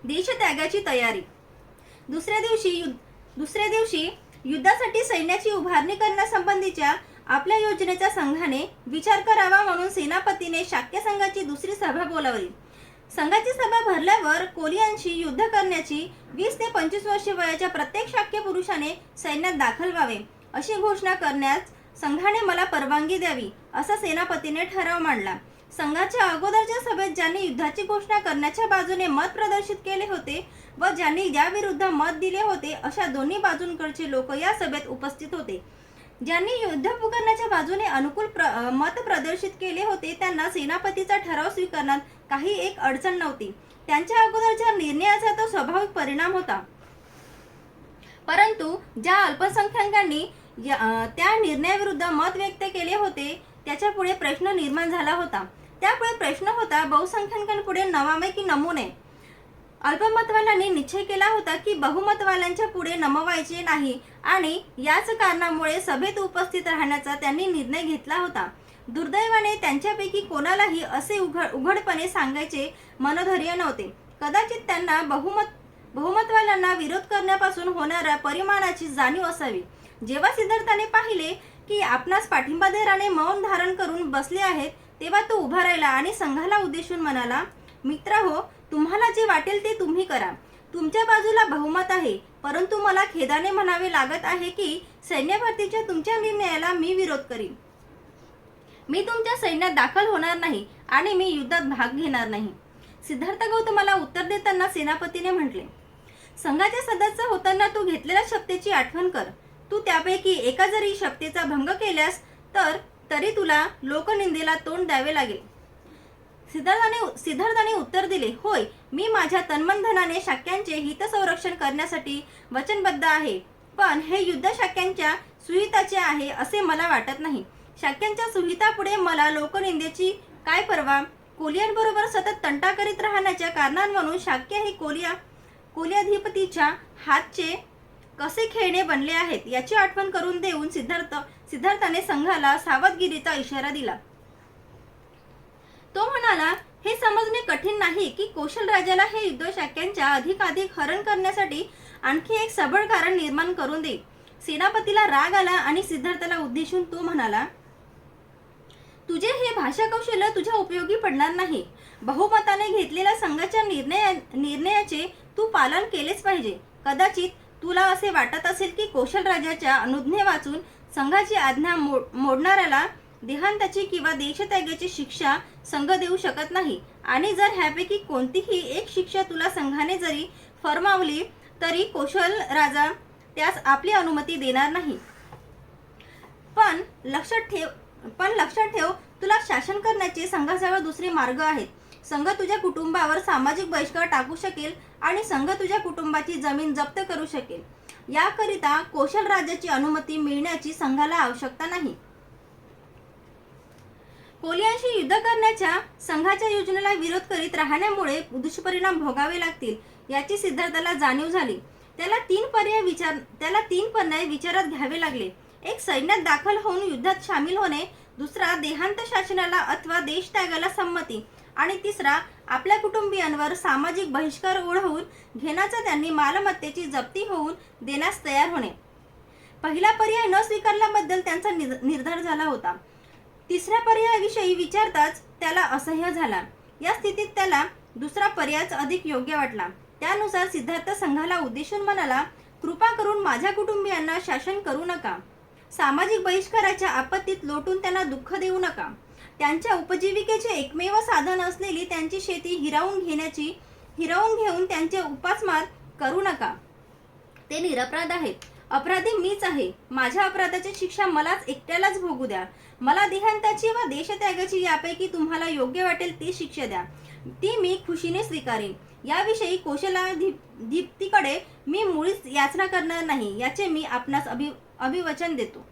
देशत्यागाची तयारी. दुसऱ्या दिवशी युद्धासाठी सैन्याची उभारणी करण्यासंबंधीच्या आपल्या योजनेचा संघाने विचार करावा म्हणून सेनापतीने शाक्य संघाची दुसरी सभा बोलावली. संघाची सभा भरल्यावर कोलियांशी युद्ध करण्याची 20 ते 25 वर्षे वयाच्या प्रत्येक शाक्य पुरुषाने सैन्यात दाखल व्हावे अशी घोषणा करण्यास संघाने मला परवानगी द्यावी असा सेनापतीने ठराव मांडला. संघाच्या अगोदरच्या सभेत ज्यांनी युद्धाची घोषणा करण्याच्या बाजूने मत प्रदर्शित केले होते व ज्यांनी याविरुद्ध मत दिले होते अशा दोन्ही बाजूंकडचे लोक या सभेत उपस्थित होते. ज्यांनी युद्ध पुकारण्याच्या बाजूने अनुकूल मत प्रदर्शित केले होते त्यांना सेनापतीचा ठराव स्वीकारण्यात काही एक अडचण नव्हती. त्यांच्या अगोदरच्या निर्णयाचा तो स्वाभाविक परिणाम होता. परंतु ज्या अल्पसंख्याकांनी त्या निर्णयाविरुद्ध मत व्यक्त केले होते त्याच्या पुढे प्रश्न निर्माण झाला होता. त्यापुढे प्रश्न होता बहुसंख्याकांपुढे नमावे की नमू नये. अल्पमतवाल्यांनी निश्चय केला होता की बहुमतवाल्यांच्या पुढे नमवायचे नाही आणि याच कारणामुळे सभेत उपस्थित राहण्याचा त्यांनी निर्णय घेतला होता. दुर्दैवाने त्यांच्यापैकी कोणालाही असे उघडपणे सांगायचे मनोधैर्य नव्हते. कदाचित त्यांना बहुमतवाल्यांना विरोध करण्यापासून होणाऱ्या परिणामाची जाणीव असावी. जेव्हा सिद्धार्थाने पाहिले की आपणास पाठिंबा देणारे मौन धारण करून बसले आहेत तेव्हा तो उभा राहिला आणि संघाला उद्देशून म्हणाला, मित्रहो, तुम्हाला जे वाटेल ते तुम्ही करा. तुमच्या बाजूला बहुमत आहे, परंतु मला खेदाने म्हणावे लागत आहे की सैन्य भरतीच्या तुमच्या निर्णयाला मी विरोध करीन. मी तुमच्या सैन्यात दाखल होणार नाही आणि मी युद्धात भाग घेणार नाही. सिद्धार्थ गौतमाला उत्तर देताना सेनापतीने म्हटले, संघाचे सदस्य होताना तू घेतलेल्या शपथेची आठवण कर. तू त्यापैकी एका जरी शपथेचा भंग केल्यास तरी तुला लोकनिंदेला तोंड द्यावे लागेल. सिद्धार्थाने उत्तर दिले, होय, मी माझ्या तन्मनधनाने शाक्यांचे हितसंरक्षण करण्यासाठी वचनबद्ध आहे, पण हे युद्ध शाक्यांच्या सुहिताचे आहे असे मला वाटत नाही. शाक्यांच्या सुहितापुढे मला लोकनिंदेची काय पर्वा. कोलियांबरोबर सतत तंटा करीत राहण्याच्या कारणांवरून शाक्य हे कोलियाधिपतीच्या हातचे कसे खेळणे बनले आहेत याची आठवण करून देऊन सिद्धार्थाने संघाला सावधगिरीचा इशारा दिला. तो म्हणाला, हे समजणे कठीण नाही की कौशल राजाला हे युद्ध शाक्यांच्या अधिकाधिक हरण करण्यासाठी आणखी एक सबळ कारण निर्माण करून देईल. सेनापतीला राग आला आणि सिद्धार्थाला उद्देशून तो म्हणाला, तुझे हे भाषा कौशल्य तुझ्या उपयोगी पडणार नाही. बहुमताने घेतलेल्या संघाच्या निर्णयाचे तू पालन केलेच पाहिजे. कदाचित तुला असे वाटत असेल की कौशल राजाच्या अनुज्ञे वाचून संघाची आज्ञा मोडणाऱ्याला देहांताची किंवा देशत्यागाची शिक्षा संघ देऊ शकत नाही आणि जर ह्यापैकी कोणतीही एक शिक्षा तुला संघाने जरी फरमावली तरी कौशल राजा त्यास आपली अनुमती देणार नाही. पण लक्षात ठेव तुला शासन करण्याचे संघाजवळ दुसरे मार्ग आहेत. संघ तुझ्या कुटुंबावर सामाजिक बहिष्कार टाकू शकेल आणि संघ तुझ्या कुटुंबाची जमीन जप्त करू शकेल. याकरिता कौशल राजाची अनुमती मिळण्याची संघाला आवश्यकता नाही. कोलियांशी युद्ध करण्याच्या संघाच्या योजनेला विरोध करीत राहण्यामुळे दुष्परिणाम भोगावे लागतील याची सिद्धार्थाला जाणीव झाली. त्याला तीन पर्याय विचारात घ्यावे लागले. एक, सैन्यात दाखल होऊन युद्धात सामील होणे. दुसरा, देहांत शासनाला अथवा देशत्यागाला संमती. आणि तिसरा, आपल्या कुटुंबियांवर सामाजिक बहिष्कार ओढवून घेण्याचा त्यांनी मालमत्तेची जप्ती होऊन देण्यास तयार होणे. पहिला पर्याय न स्वीकारल्याबद्दल त्यांचा निर्धार झाला होता. तिसऱ्या पर्यायाविषयी विचारताच त्याला असह्य झाला. या स्थितीत त्याला दुसरा पर्यायच अधिक योग्य वाटला. त्यानुसार सिद्धार्थ संघाला उद्देशून म्हणाला, कृपा करून माझ्या कुटुंबियांना शासन करू नका. सामाजिक बहिष्काराच्या आपत्तीत लोटून त्यांना दुःख देऊ नका. त्यांच्या उपजीविकेचे एकमेव साधन असलेली त्यांची शेती हिरावून घेऊन त्यांचे उपासमार करू नका. ते निरपराध आहेत. अपराधी मीच आहे. माझ्या अपराधाची शिक्षा मलाच एकट्यालाच भोगू द्या. मला देहांताची व देशत्यागाची यापैकी तुम्हाला योग्य वाटेल ती शिक्षा द्या. ती मी खुशीने स्वीकारेन. याविषयी कौशलाधिपतीकडे मी मुळीच याचना करणार नाही याचे मी आपणास अभिवचन देतो.